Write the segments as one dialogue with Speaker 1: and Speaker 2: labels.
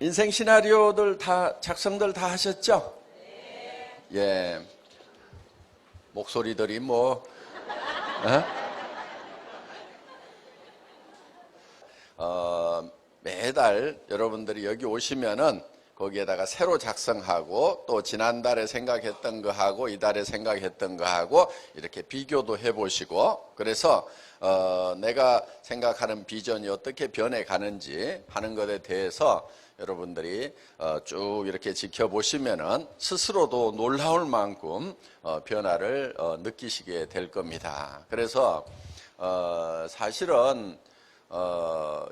Speaker 1: 인생 시나리오들 작성들 다 하셨죠? 예. 목소리들이 매달 여러분들이 여기 오시면은 거기에다가 새로 작성하고 또 지난달에 생각했던 거하고 이달에 생각했던 거하고 이렇게 비교도 해보시고, 그래서 내가 생각하는 비전이 어떻게 변해가는지 하는 것에 대해서 여러분들이 쭉 이렇게 지켜보시면은 스스로도 놀라울 만큼 변화를 느끼시게 될 겁니다. 그래서 사실은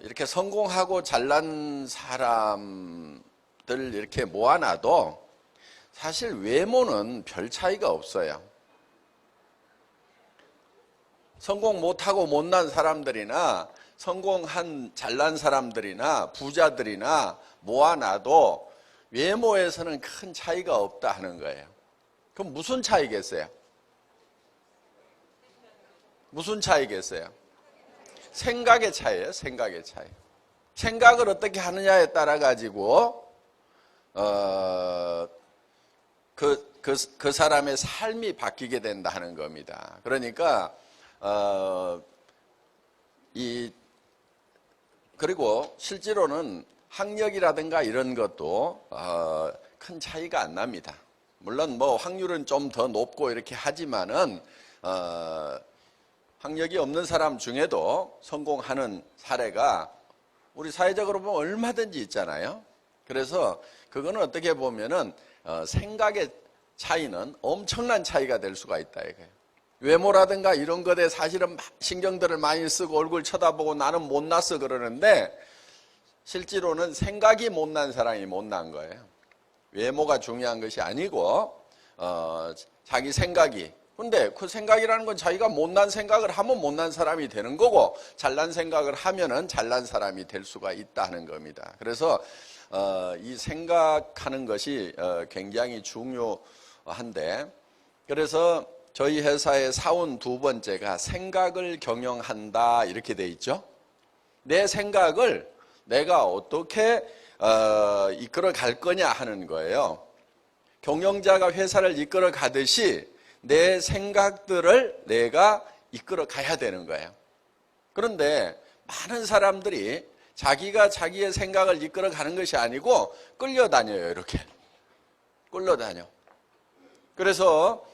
Speaker 1: 이렇게 성공하고 잘난 사람들 이렇게 모아놔도 사실 외모는 별 차이가 없어요. 성공 못하고 못난 사람들이나 성공한 잘난 사람들이나 부자들이나 모아놔도 외모에서는 큰 차이가 없다 하는 거예요. 그럼 무슨 차이겠어요? 무슨 차이겠어요? 생각의 차이예요. 생각의 차이. 생각을 어떻게 하느냐에 따라 가지고 그 사람의 삶이 바뀌게 된다 하는 겁니다. 그러니까 그리고 실제로는 학력이라든가 이런 것도 큰 차이가 안 납니다. 물론 확률은 좀 더 높고 이렇게 하지만은 학력이 없는 사람 중에도 성공하는 사례가 우리 사회적으로 보면 얼마든지 있잖아요. 그래서 그거는 어떻게 보면은 생각의 차이는 엄청난 차이가 될 수가 있다 이거예요. 외모라든가 이런 것에 사실은 신경들을 많이 쓰고 얼굴 쳐다보고 나는 못났어 그러는데 실제로는 생각이 못난 사람이 못난 거예요. 외모가 중요한 것이 아니고 자기 생각이. 근데 그 생각이라는 건 자기가 못난 생각을 하면 못난 사람이 되는 거고 잘난 생각을 하면은 잘난 사람이 될 수가 있다는 겁니다. 그래서 이 생각하는 것이 굉장히 중요한데, 그래서 저희 회사의 사원 두 번째가 생각을 경영한다 이렇게 돼 있죠. 내 생각을 내가 어떻게 이끌어 갈 거냐 하는 거예요. 경영자가 회사를 이끌어 가듯이 내 생각들을 내가 이끌어 가야 되는 거예요. 그런데 많은 사람들이 자기가 자기의 생각을 이끌어 가는 것이 아니고 끌려다녀요. 이렇게 끌려다녀. 그래서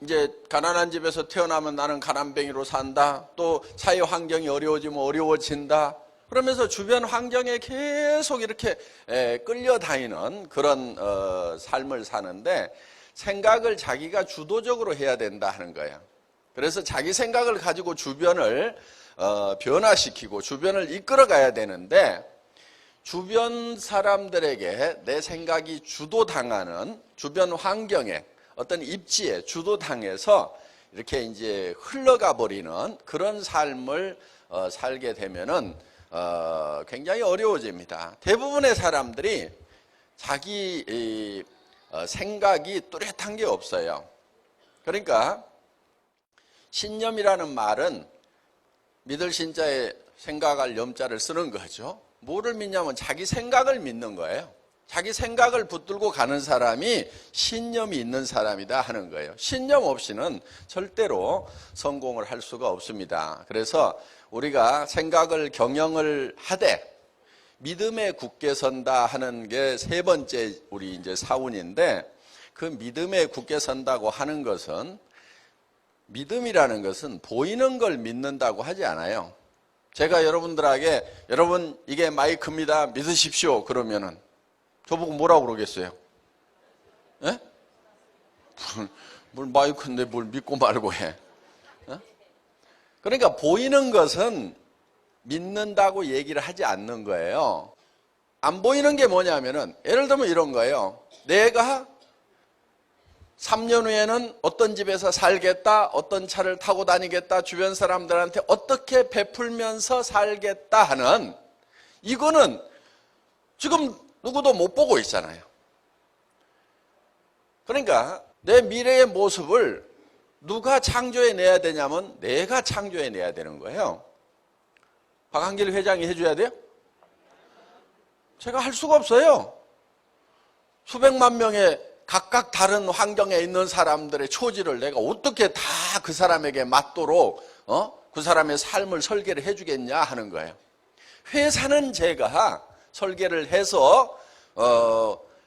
Speaker 1: 이제 가난한 집에서 태어나면 나는 가난뱅이로 산다. 또 사회 환경이 어려워지면 어려워진다. 그러면서 주변 환경에 계속 이렇게 끌려다니는 그런 삶을 사는데, 생각을 자기가 주도적으로 해야 된다 하는 거예요. 그래서 자기 생각을 가지고 주변을 변화시키고 주변을 이끌어 가야 되는데, 주변 사람들에게 내 생각이 주도당하는 주변 환경에 어떤 입지에 주도당해서 이렇게 이제 흘러가 버리는 그런 삶을 살게 되면은 굉장히 어려워집니다. 대부분의 사람들이 자기 생각이 뚜렷한 게 없어요. 그러니까 신념이라는 말은 믿을 신자에 생각할 염자를 쓰는 거죠. 뭐를 믿냐면 자기 생각을 믿는 거예요. 자기 생각을 붙들고 가는 사람이 신념이 있는 사람이다 하는 거예요. 신념 없이는 절대로 성공을 할 수가 없습니다. 그래서 우리가 생각을 경영을 하되 믿음에 굳게 선다 하는 게 세 번째 우리 이제 사운인데, 그 믿음에 굳게 선다고 하는 것은, 믿음이라는 것은 보이는 걸 믿는다고 하지 않아요. 제가 여러분들에게 여러분 이게 마이크입니다 믿으십시오 그러면은 저보고 뭐라고 그러겠어요? 예? 뭘 마이크인데 뭘 믿고 말고 해? 그러니까 보이는 것은 믿는다고 얘기를 하지 않는 거예요. 안 보이는 게 뭐냐면은, 예를 들면 이런 거예요. 내가 3년 후에는 어떤 집에서 살겠다, 어떤 차를 타고 다니겠다, 주변 사람들한테 어떻게 베풀면서 살겠다 하는, 이거는 지금 누구도 못 보고 있잖아요. 그러니까 내 미래의 모습을 누가 창조해내야 되냐면 내가 창조해내야 되는 거예요. 박한길 회장이 해줘야 돼요? 제가 할 수가 없어요. 수백만 명의 각각 다른 환경에 있는 사람들의 처지를 내가 어떻게 다 그 사람에게 맞도록 그 사람의 삶을 설계를 해주겠냐 하는 거예요. 회사는 제가 설계를 해서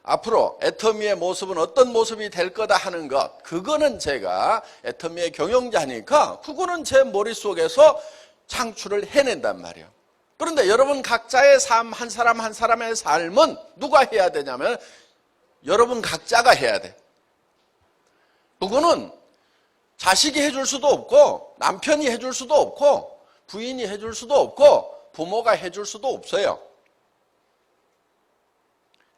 Speaker 1: 앞으로 애터미의 모습은 어떤 모습이 될 거다 하는 것, 그거는 제가 애터미의 경영자니까 그거는 제 머릿속에서 창출을 해낸단 말이에요. 그런데 여러분 각자의 삶, 한 사람 한 사람의 삶은 누가 해야 되냐면 여러분 각자가 해야 돼. 그거는 자식이 해줄 수도 없고 남편이 해줄 수도 없고 부인이 해줄 수도 없고 부모가 해줄 수도 없어요.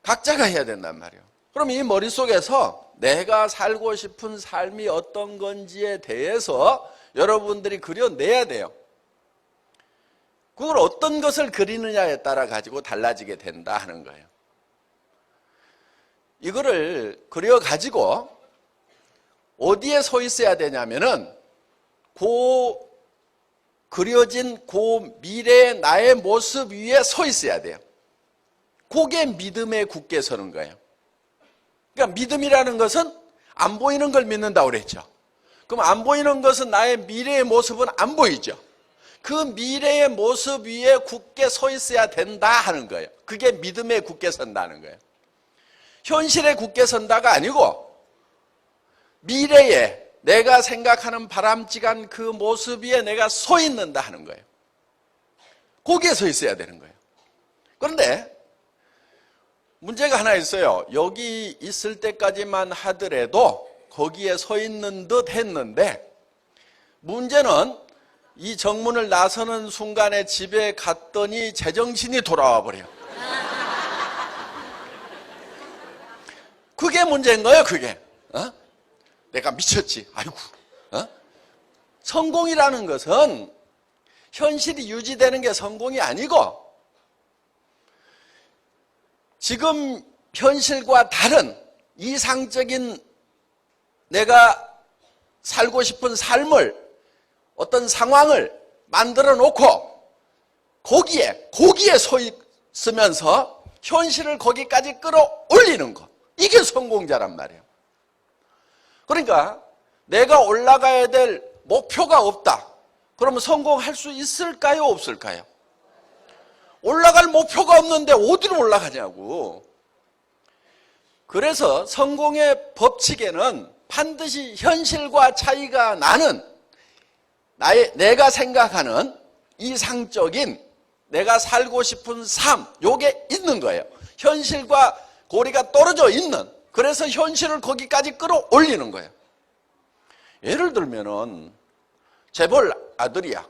Speaker 1: 각자가 해야 된단 말이에요. 그럼 이 머릿속에서 내가 살고 싶은 삶이 어떤 건지에 대해서 여러분들이 그려내야 돼요. 그걸 어떤 것을 그리느냐에 따라 가지고 달라지게 된다 하는 거예요. 이거를 그려가지고 어디에 서 있어야 되냐면은 그려진 미래의 나의 모습 위에 서 있어야 돼요. 그게 믿음에 굳게 서는 거예요. 그러니까 믿음이라는 것은 안 보이는 걸 믿는다고 그랬죠. 그럼 안 보이는 것은 나의 미래의 모습은 안 보이죠. 그 미래의 모습 위에 굳게 서 있어야 된다 하는 거예요. 그게 믿음에 굳게 선다는 거예요. 현실에 굳게 선다가 아니고 미래에 내가 생각하는 바람직한 그 모습 위에 내가 서 있는다 하는 거예요. 거기에 서 있어야 되는 거예요. 그런데 문제가 하나 있어요. 여기 있을 때까지만 하더라도 거기에 서 있는 듯 했는데 문제는 이 정문을 나서는 순간에 집에 갔더니 제정신이 돌아와 버려요. 그게 문제인 거예요, 그게. 내가 미쳤지. 아이고. 성공이라는 것은 현실이 유지되는 게 성공이 아니고 지금 현실과 다른 이상적인 내가 살고 싶은 삶을 어떤 상황을 만들어 놓고 거기에 서 있으면서 현실을 거기까지 끌어올리는 것. 이게 성공자란 말이에요. 그러니까 내가 올라가야 될 목표가 없다. 그러면 성공할 수 있을까요? 없을까요? 올라갈 목표가 없는데 어디로 올라가냐고. 그래서 성공의 법칙에는 반드시 현실과 차이가 나는 내가 생각하는 이상적인 내가 살고 싶은 삶, 요게 있는 거예요. 현실과 고리가 떨어져 있는, 그래서 현실을 거기까지 끌어올리는 거예요. 예를 들면은 재벌 아들이야.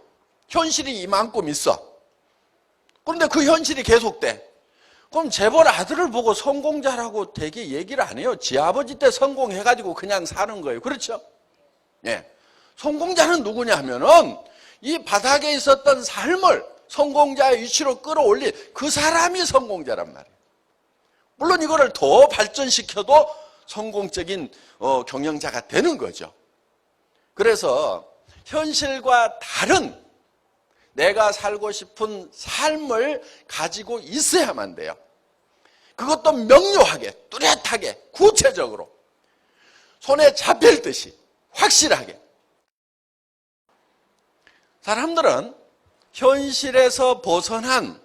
Speaker 1: 현실이 이만큼 있어. 그런데 그 현실이 계속돼. 그럼 재벌 아들을 보고 성공자라고 되게 얘기를 안 해요. 지 아버지 때 성공해가지고 그냥 사는 거예요. 그렇죠? 예. 성공자는 누구냐 하면은 이 바닥에 있었던 삶을 성공자의 위치로 끌어올린 그 사람이 성공자란 말이에요. 물론 이거를 더 발전시켜도 성공적인 경영자가 되는 거죠. 그래서 현실과 다른 내가 살고 싶은 삶을 가지고 있어야만 돼요. 그것도 명료하게, 뚜렷하게, 구체적으로 손에 잡힐 듯이 확실하게. 사람들은 현실에서 벗어난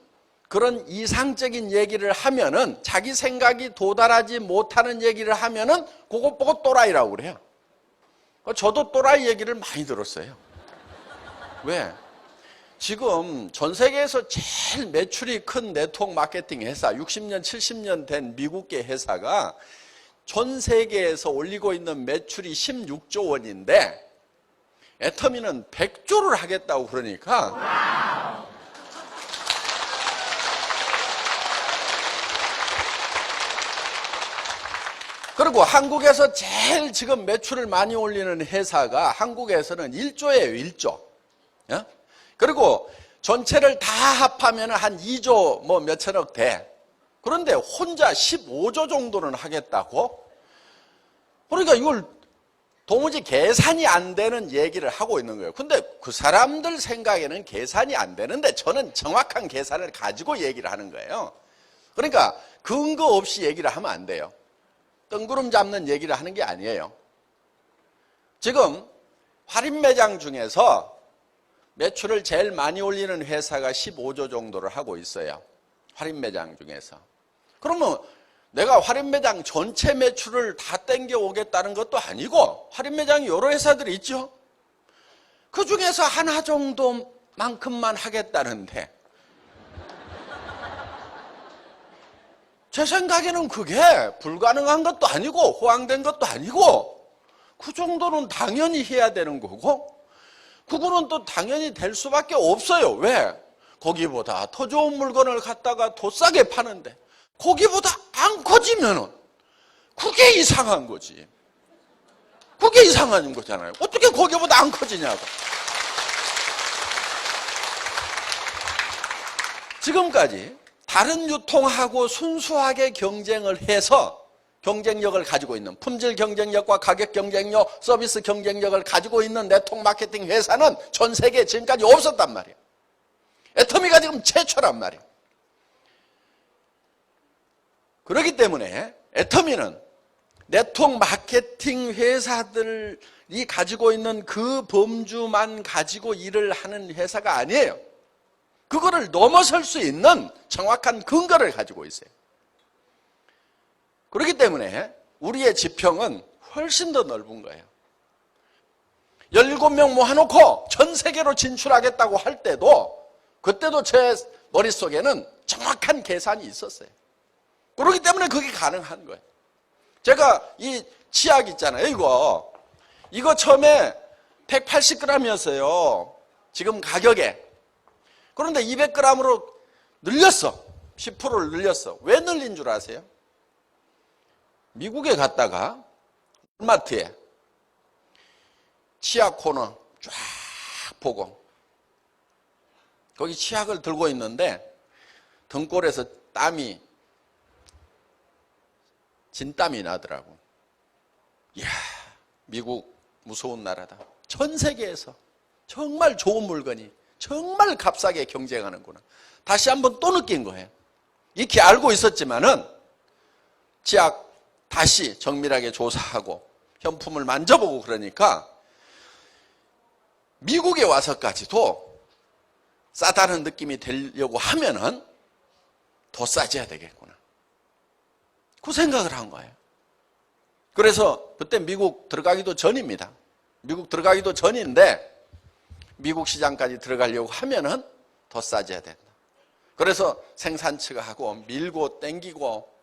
Speaker 1: 그런 이상적인 얘기를 하면은 자기 생각이 도달하지 못하는 얘기를 하면은 그것 보고 또라이라고 그래요. 저도 또라이 얘기를 많이 들었어요. 왜? 지금 전 세계에서 제일 매출이 큰 네트워크 마케팅 회사, 60년, 70년 된 미국계 회사가 전 세계에서 올리고 있는 매출이 16조 원인데 애터미는 100조를 하겠다고 그러니까 그리고 한국에서 제일 지금 매출을 많이 올리는 회사가 한국에서는 1조예요, 1조. 그리고 전체를 다 합하면 한 2조 뭐 몇천억 돼. 그런데 혼자 15조 정도는 하겠다고? 그러니까 이걸 도무지 계산이 안 되는 얘기를 하고 있는 거예요. 근데 그 사람들 생각에는 계산이 안 되는데 저는 정확한 계산을 가지고 얘기를 하는 거예요. 그러니까 근거 없이 얘기를 하면 안 돼요. 뜬구름 잡는 얘기를 하는 게 아니에요. 지금 할인 매장 중에서 매출을 제일 많이 올리는 회사가 15조 정도를 하고 있어요. 할인 매장 중에서. 그러면 내가 할인 매장 전체 매출을 다 땡겨 오겠다는 것도 아니고 할인 매장이 여러 회사들이 있죠. 그 중에서 하나 정도만큼만 하겠다는데 제 생각에는 그게 불가능한 것도 아니고 호황된 것도 아니고 그 정도는 당연히 해야 되는 거고 그거는 또 당연히 될 수밖에 없어요. 왜? 거기보다 더 좋은 물건을 갖다가 더 싸게 파는데 거기보다 안 커지면은 그게 이상한 거지. 그게 이상한 거잖아요. 어떻게 거기보다 안 커지냐고. 지금까지 다른 유통하고 순수하게 경쟁을 해서 경쟁력을 가지고 있는 품질 경쟁력과 가격 경쟁력, 서비스 경쟁력을 가지고 있는 네트워크 마케팅 회사는 전 세계에 지금까지 없었단 말이에요. 애터미가 지금 최초란 말이에요. 그렇기 때문에 애터미는 네트워크 마케팅 회사들이 가지고 있는 그 범주만 가지고 일을 하는 회사가 아니에요. 그거를 넘어설 수 있는 정확한 근거를 가지고 있어요. 그렇기 때문에 우리의 지평은 훨씬 더 넓은 거예요. 17명 모아놓고 전 세계로 진출하겠다고 할 때도 그때도 제 머릿속에는 정확한 계산이 있었어요. 그렇기 때문에 그게 가능한 거예요. 제가 이 치약 있잖아요. 이거 처음에 180g이었어요. 지금 가격에. 그런데 200g으로 늘렸어. 10%를 늘렸어. 왜 늘린 줄 아세요? 미국에 갔다가 마트에 치약 코너 쫙 보고 거기 치약을 들고 있는데 등골에서 땀이 진땀이 나더라고. 이야, 미국 무서운 나라다. 전 세계에서 정말 좋은 물건이 정말 값싸게 경쟁하는구나. 다시 한번 또 느낀 거예요. 익히 알고 있었지만은 치약 다시 정밀하게 조사하고 현품을 만져보고 그러니까 미국에 와서까지도 싸다는 느낌이 들려고 하면은 더 싸져야 되겠구나. 그 생각을 한 거예요. 그래서 그때 미국 들어가기도 전입니다. 미국 들어가기도 전인데 미국 시장까지 들어가려고 하면은 더 싸져야 된다. 그래서 생산 측 하고 밀고 땡기고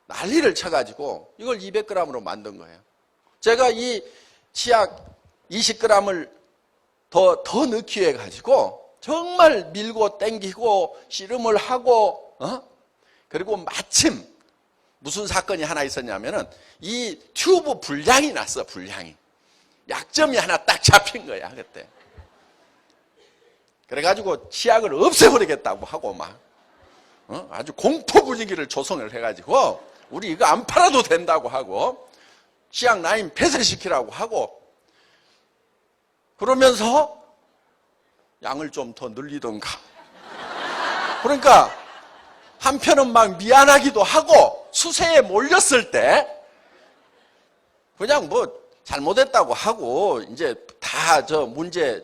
Speaker 1: 난리를 쳐가지고 이걸 200g으로 만든 거예요. 제가 이 치약 20g을 더 넣기 위해 가지고 정말 밀고 땡기고 씨름을 하고 그리고 마침 무슨 사건이 하나 있었냐면은 이 튜브 불량이 났어. 불량이. 약점이 하나 딱 잡힌 거야 그때. 그래가지고 치약을 없애버리겠다고 하고 막 아주 공포 분위기를 조성을 해가지고 우리 이거 안 팔아도 된다고 하고 치약 라인 폐쇄시키라고 하고 그러면서 양을 좀 더 늘리던가. 그러니까 한편은 막 미안하기도 하고 수세에 몰렸을 때 그냥 뭐 잘못했다고 하고 이제 다 문제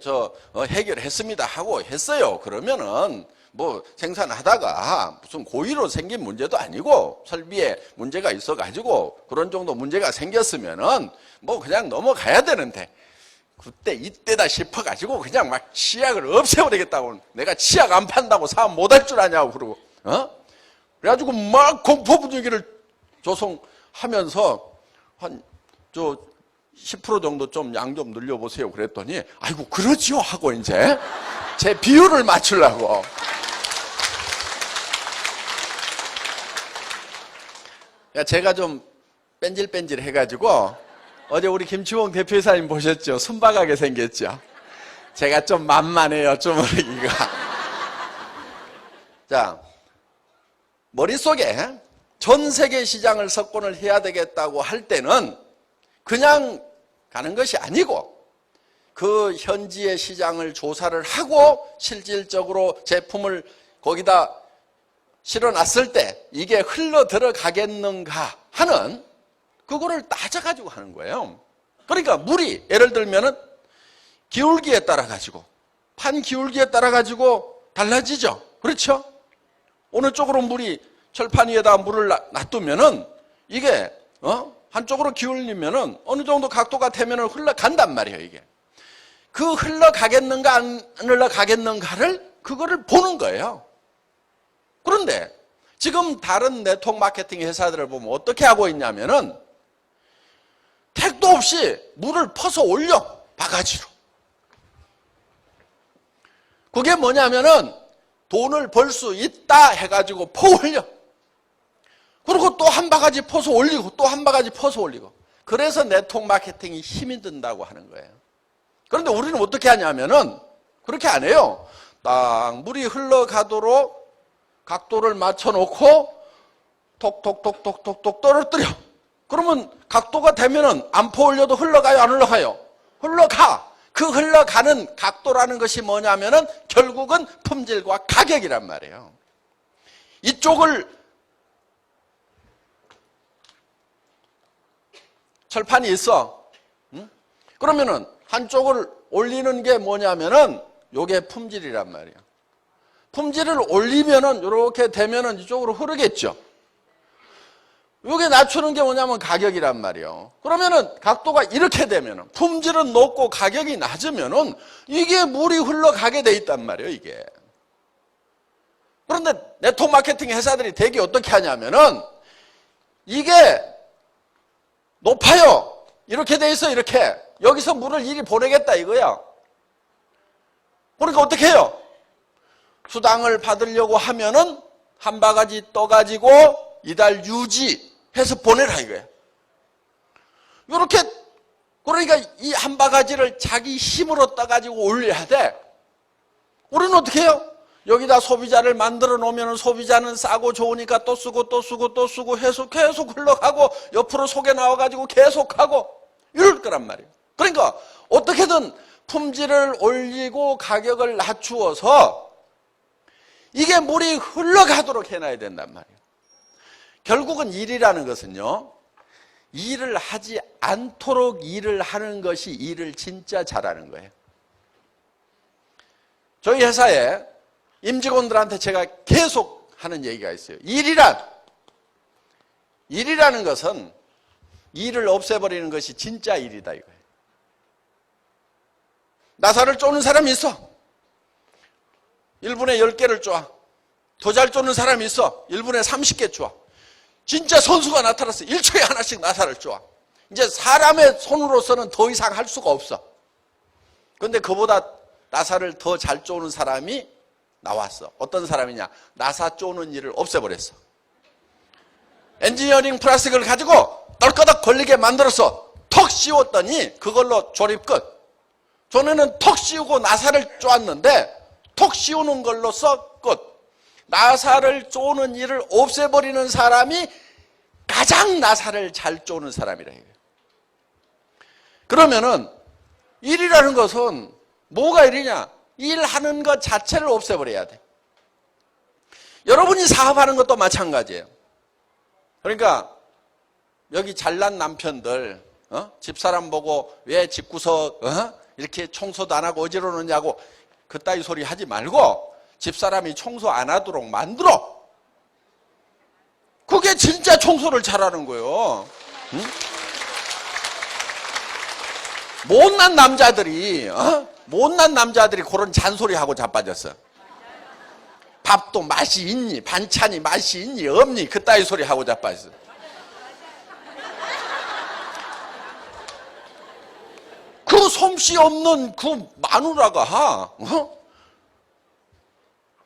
Speaker 1: 해결했습니다 하고 했어요. 그러면은 뭐 생산하다가 무슨 고의로 생긴 문제도 아니고 설비에 문제가 있어가지고 그런 정도 문제가 생겼으면은 뭐 그냥 넘어가야 되는데 그때 이때다 싶어가지고 그냥 막 치약을 없애버리겠다고. 내가 치약 안 판다고 사업 못할 줄 아냐고 그러고 그래가지고 막 공포 분위기를 조성하면서 한 10% 정도 좀 양 좀 늘려보세요 그랬더니 아이고 그러지요 하고 이제 제 비율을 맞추려고. 제가 좀 뺀질뺀질 해가지고 어제 우리 김치홍 대표이사님 보셨죠? 순박하게 생겼죠? 제가 좀 만만해요, 쪼무리기가. 자, 머릿속에 전 세계 시장을 석권을 해야 되겠다고 할 때는 그냥 가는 것이 아니고 그 현지의 시장을 조사를 하고 실질적으로 제품을 거기다 실어놨을 때 이게 흘러 들어가겠는가 하는 그거를 따져가지고 하는 거예요. 그러니까 물이 예를 들면은 기울기에 따라 가지고 판 기울기에 따라 가지고 달라지죠. 그렇죠? 어느 쪽으로 물이 철판 위에다 물을 놔두면은 이게 한쪽으로 기울리면은 어느 정도 각도가 되면은 흘러간단 말이에요. 이게 그 흘러가겠는가 안 흘러가겠는가를 그거를 보는 거예요. 그런데 지금 다른 네트워크 마케팅 회사들을 보면 어떻게 하고 있냐면은 택도 없이 물을 퍼서 올려 바가지로. 그게 뭐냐면은 돈을 벌 수 있다 해가지고 퍼 올려. 그리고 또 한 바가지 퍼서 올리고 또 한 바가지 퍼서 올리고. 그래서 네트워크 마케팅이 힘이 든다고 하는 거예요. 그런데 우리는 어떻게 하냐면은 그렇게 안 해요. 딱 물이 흘러가도록 각도를 맞춰놓고 톡톡톡톡톡톡 떨어뜨려. 그러면 각도가 되면은 안 퍼 올려도 흘러가요, 안 흘러가요? 흘러가. 그 흘러가는 각도라는 것이 뭐냐면은 결국은 품질과 가격이란 말이에요. 이쪽을 철판이 있어. 그러면은 한쪽을 올리는 게 뭐냐면은 요게 품질이란 말이에요. 품질을 올리면은 이렇게 되면은 이쪽으로 흐르겠죠. 요게 낮추는 게 뭐냐면 가격이란 말이에요. 그러면은 각도가 이렇게 되면은 품질은 높고 가격이 낮으면은 이게 물이 흘러가게 돼 있단 말이에요, 이게. 그런데 네트워크 마케팅 회사들이 되게 어떻게 하냐면은 이게 높아요. 이렇게 돼 있어, 이렇게. 여기서 물을 이리 보내겠다 이거야. 그러니까 어떻게 해요? 수당을 받으려고 하면은 한 바가지 떠가지고 이달 유지해서 보내라 이거야. 이렇게 그러니까 이 한 바가지를 자기 힘으로 떠가지고 올려야 돼. 우리는 어떻게 해요? 여기다 소비자를 만들어 놓으면 소비자는 싸고 좋으니까 또 쓰고 또 쓰고 또 쓰고 해서 계속 흘러가고 옆으로 속에 나와가지고 계속하고 이럴 거란 말이에요. 그러니까 어떻게든 품질을 올리고 가격을 낮추어서 이게 물이 흘러가도록 해놔야 된단 말이에요. 결국은 일이라는 것은요, 일을 하지 않도록 일을 하는 것이 일을 진짜 잘하는 거예요. 저희 회사에 임직원들한테 제가 계속 하는 얘기가 있어요. 일이라는 것은 일을 없애버리는 것이 진짜 일이다 이거예요. 나사를 쪼는 사람이 있어. 1분에 10개를 쪼아. 더 잘 쪼는 사람이 있어. 1분에 30개 쪼아. 진짜 선수가 나타났어. 1초에 하나씩 나사를 쪼아. 이제 사람의 손으로서는 더 이상 할 수가 없어. 그런데 그보다 나사를 더 잘 쪼는 사람이 나왔어. 어떤 사람이냐? 나사 쪼는 일을 없애버렸어. 엔지니어링 플라스틱을 가지고 떨거덕 걸리게 만들어서 턱 씌웠더니 그걸로 조립 끝. 전에는 턱 씌우고 나사를 쪼았는데 턱 씌우는 걸로써 끝. 나사를 쪼는 일을 없애버리는 사람이 가장 나사를 잘 쪼는 사람이라 해요. 그러면은 일이라는 것은 뭐가 일이냐? 일하는 것 자체를 없애버려야 돼. 여러분이 사업하는 것도 마찬가지예요. 그러니까 여기 잘난 남편들 집사람 보고 왜 집구석 이렇게 청소도 안 하고 어지러 놓냐고 그따위 소리 하지 말고 집사람이 청소 안 하도록 만들어. 그게 진짜 청소를 잘하는 거예요. 응? 못난 남자들이 그런 잔소리하고 자빠졌어. 밥도 맛이 있니? 반찬이 맛이 있니? 없니? 그따위 소리 하고 자빠졌어. 그 솜씨 없는 그 마누라가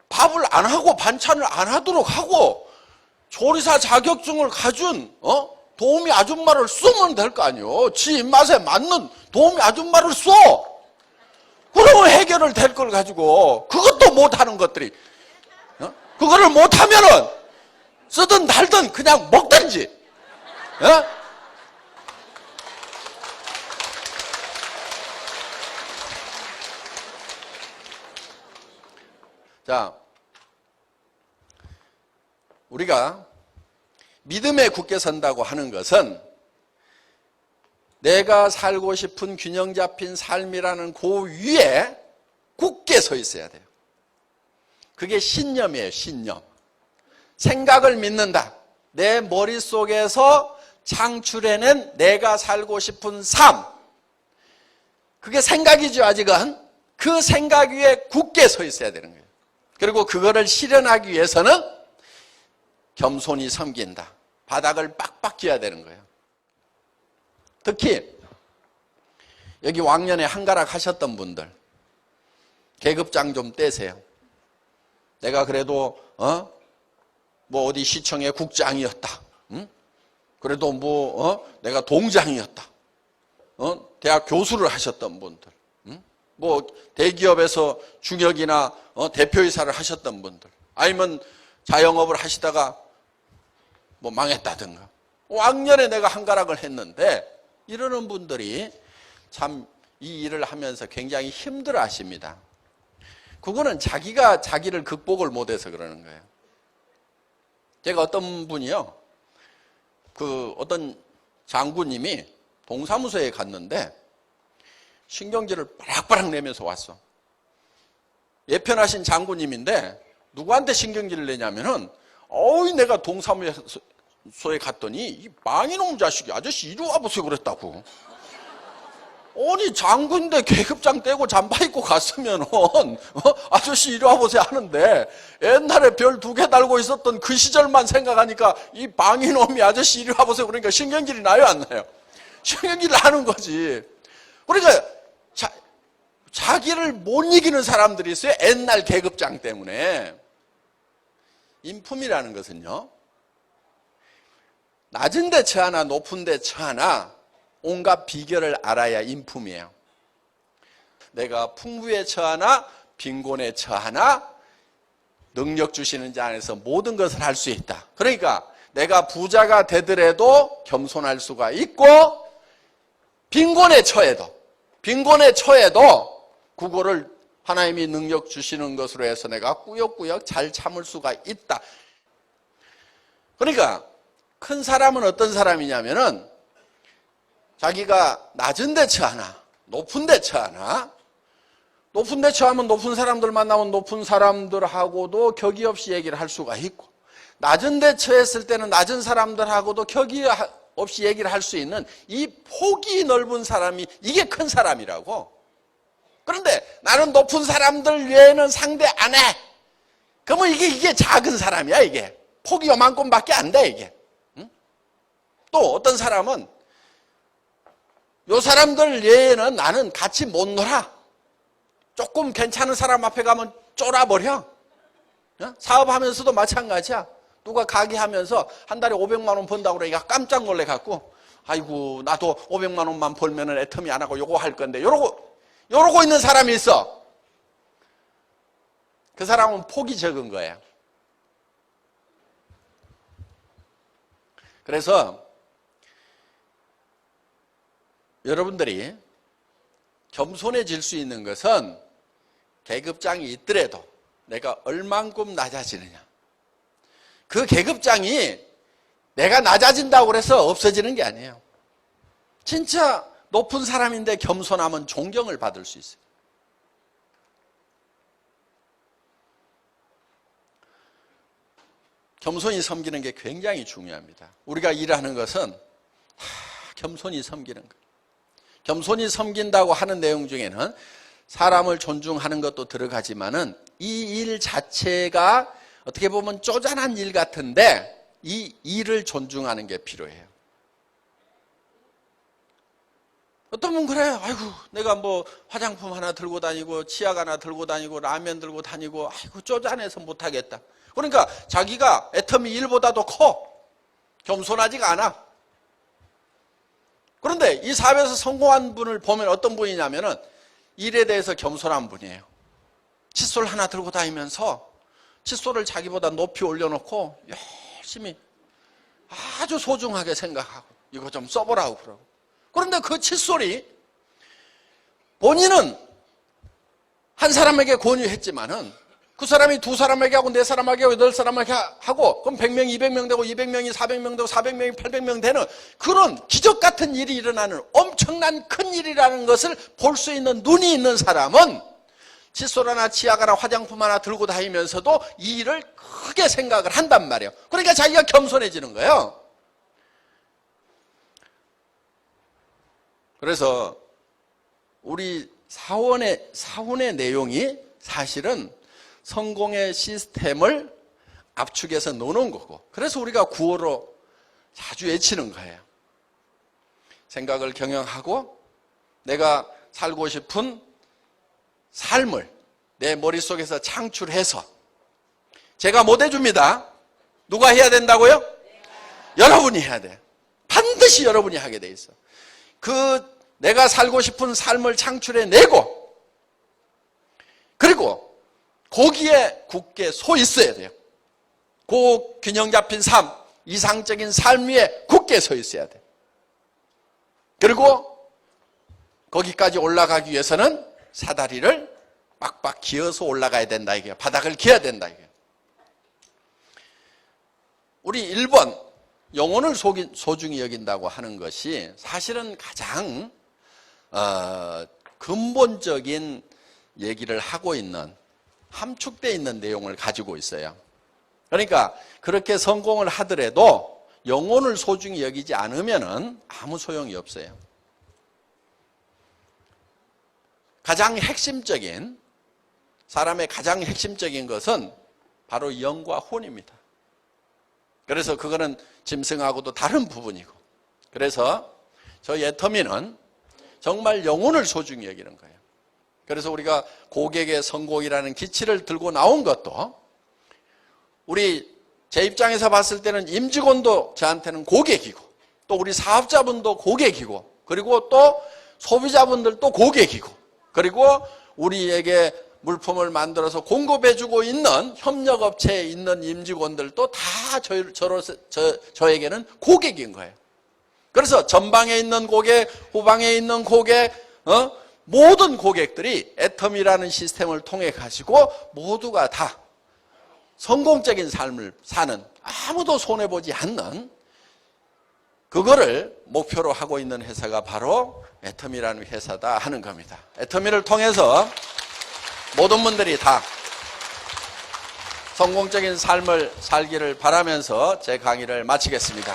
Speaker 1: 밥을 안 하고 반찬을 안 하도록 하고 조리사 자격증을 가진 도우미 아줌마를 쓰면 될 거 아니에요. 지 입맛에 맞는 도우미 아줌마를 써. 그러면 해결을 될 걸 가지고 그것도 못하는 것들이 그거를 못하면은 쓰든 달든 그냥 먹든지. 자, 우리가 믿음에 굳게 선다고 하는 것은 내가 살고 싶은 균형 잡힌 삶이라는 그 위에 굳게 서 있어야 돼요. 그게 신념이에요, 신념. 생각을 믿는다. 내 머릿속에서 창출해낸 내가 살고 싶은 삶. 그게 생각이죠, 아직은. 그 생각 위에 굳게 서 있어야 되는 거예요. 그리고 그거를 실현하기 위해서는 겸손히 섬긴다. 바닥을 빡빡 쥐어야 되는 거예요. 특히 여기 왕년에 한가락 하셨던 분들 계급장 좀 떼세요. 내가 그래도 뭐 어디 시청의 국장이었다. 응? 그래도 내가 동장이었다. 대학 교수를 하셨던 분들, 응? 뭐 대기업에서 중역이나 대표이사를 하셨던 분들, 아니면 자영업을 하시다가 뭐 망했다든가. 왕년에 내가 한가락을 했는데 이러는 분들이 참 이 일을 하면서 굉장히 힘들어 하십니다. 그거는 자기가 자기를 극복을 못해서 그러는 거예요. 제가 어떤 분이요, 어떤 장군님이 동사무소에 갔는데 신경질을 빠락빠락 내면서 왔어. 예편하신 장군님인데 누구한테 신경질을 내냐면은 내가 동사무소에 갔더니 이 망이놈 자식이 아저씨 이리 와보세요 그랬다고. 아니 장군인데 계급장 떼고 잠바 입고 갔으면은 아저씨 이리 와보세요 하는데 옛날에 별 2개 달고 있었던 그 시절만 생각하니까 이 망이놈이 아저씨 이리 와보세요 그러니까 신경질이 나요 안 나요? 신경질 나는 거지. 그러니까 자기를 못 이기는 사람들이 있어요. 옛날 계급장 때문에. 인품이라는 것은요, 낮은 데 처하나 높은 데 처하나 온갖 비결을 알아야 인품이에요. 내가 풍부에 처하나 빈곤에 처하나 능력 주시는 자 안에서 모든 것을 할 수 있다. 그러니까 내가 부자가 되더라도 겸손할 수가 있고 빈곤에 처해도 그거를 하나님이 능력 주시는 것으로 해서 내가 꾸역꾸역 잘 참을 수가 있다. 그러니까 큰 사람은 어떤 사람이냐면은 자기가 낮은 데 처하나 높은 데 처하나, 높은 데 처하면 높은 사람들 만나면 높은 사람들하고도 격의 없이 얘기를 할 수가 있고, 낮은 데 처했을 때는 낮은 사람들하고도 격의 없이 얘기를 할 수 있는 이 폭이 넓은 사람이 이게 큰 사람이라고. 그런데 나는 높은 사람들 외에는 상대 안 해. 그러면 이게 작은 사람이야, 이게. 폭이 요만큼밖에 안 돼, 이게. 응? 또 어떤 사람은 요 사람들 외에는 나는 같이 못 놀아. 조금 괜찮은 사람 앞에 가면 쫄아버려. 사업하면서도 마찬가지야. 누가 가게 하면서 한 달에 500만 원 번다고 그러니까 깜짝 놀래갖고, 아이고 나도 500만 원만 벌면은 애터미 안 하고 요거 할 건데, 요러고 있는 사람이 있어. 그 사람은 폭이 적은 거예요. 그래서 여러분들이 겸손해질 수 있는 것은 계급장이 있더라도 내가 얼만큼 낮아지느냐. 그 계급장이 내가 낮아진다고 해서 없어지는 게 아니에요. 진짜 높은 사람인데 겸손하면 존경을 받을 수 있어요. 겸손히 섬기는 게 굉장히 중요합니다. 우리가 일하는 것은 겸손히 섬기는 거예요. 겸손히 섬긴다고 하는 내용 중에는 사람을 존중하는 것도 들어가지만은 이 일 자체가 어떻게 보면 쪼잔한 일 같은데 이 일을 존중하는 게 필요해요. 어떤 분 그래요. 아이고 내가 뭐 화장품 하나 들고 다니고 치약 하나 들고 다니고 라면 들고 다니고 아이고 쪼잔해서 못하겠다. 그러니까 자기가 애터미 일보다도 커. 겸손하지가 않아. 그런데 이 사업에서 성공한 분을 보면 어떤 분이냐면은 일에 대해서 겸손한 분이에요. 칫솔 하나 들고 다니면서 칫솔을 자기보다 높이 올려놓고 열심히 아주 소중하게 생각하고 이거 좀 써보라고 그러고. 그런데 그 칫솔이 본인은 한 사람에게 권유했지만은 그 사람이 2사람에게 하고 4사람에게 하고 8사람에게 하고 그럼 100명, 200명 되고 200명이 400명 되고 400명이 800명 되는 그런 기적 같은 일이 일어나는 엄청난 큰 일이라는 것을 볼 수 있는 눈이 있는 사람은 칫솔 하나 치약 하나 화장품 하나 들고 다니면서도 이 일을 크게 생각을 한단 말이에요. 그러니까 자기가 겸손해지는 거예요. 그래서 우리 사원의 내용이 사실은 성공의 시스템을 압축해서 놓는 거고, 그래서 우리가 구호로 자주 외치는 거예요. 생각을 경영하고 내가 살고 싶은 삶을 내 머릿속에서 창출해서, 제가 못 해줍니다. 누가 해야 된다고요? 여러분이 해야 돼. 반드시 여러분이 하게 돼 있어. 내가 살고 싶은 삶을 창출해내고, 그리고 거기에 굳게 서 있어야 돼요. 그 균형 잡힌 삶, 이상적인 삶 위에 굳게 서 있어야 돼요. 그리고 거기까지 올라가기 위해서는 사다리를 빡빡 기어서 올라가야 된다 이게요. 바닥을 기어야 된다 이게요. 우리 1번 영혼을 소중히 여긴다고 하는 것이 사실은 가장 근본적인 얘기를 하고 있는, 함축되어 있는 내용을 가지고 있어요. 그러니까 그렇게 성공을 하더라도 영혼을 소중히 여기지 않으면 아무 소용이 없어요. 사람의 가장 핵심적인 것은 바로 영과 혼입니다. 그래서 그거는 짐승하고도 다른 부분이고, 그래서 저 애터미는 정말 영혼을 소중히 여기는 거예요. 그래서 우리가 고객의 성공이라는 기치를 들고 나온 것도, 제 입장에서 봤을 때는 임직원도 저한테는 고객이고, 또 우리 사업자분도 고객이고, 그리고 또 소비자분들도 고객이고, 그리고 우리에게 물품을 만들어서 공급해주고 있는 협력업체에 있는 임직원들도 다 저에게는 고객인 거예요. 그래서 전방에 있는 고객, 후방에 있는 고객, 모든 고객들이 애터미라는 시스템을 통해 가지고 모두가 다 성공적인 삶을 사는, 아무도 손해보지 않는, 그거를 목표로 하고 있는 회사가 바로 애터미라는 회사다 하는 겁니다. 애터미를 통해서 모든 분들이 다 성공적인 삶을 살기를 바라면서 제 강의를 마치겠습니다.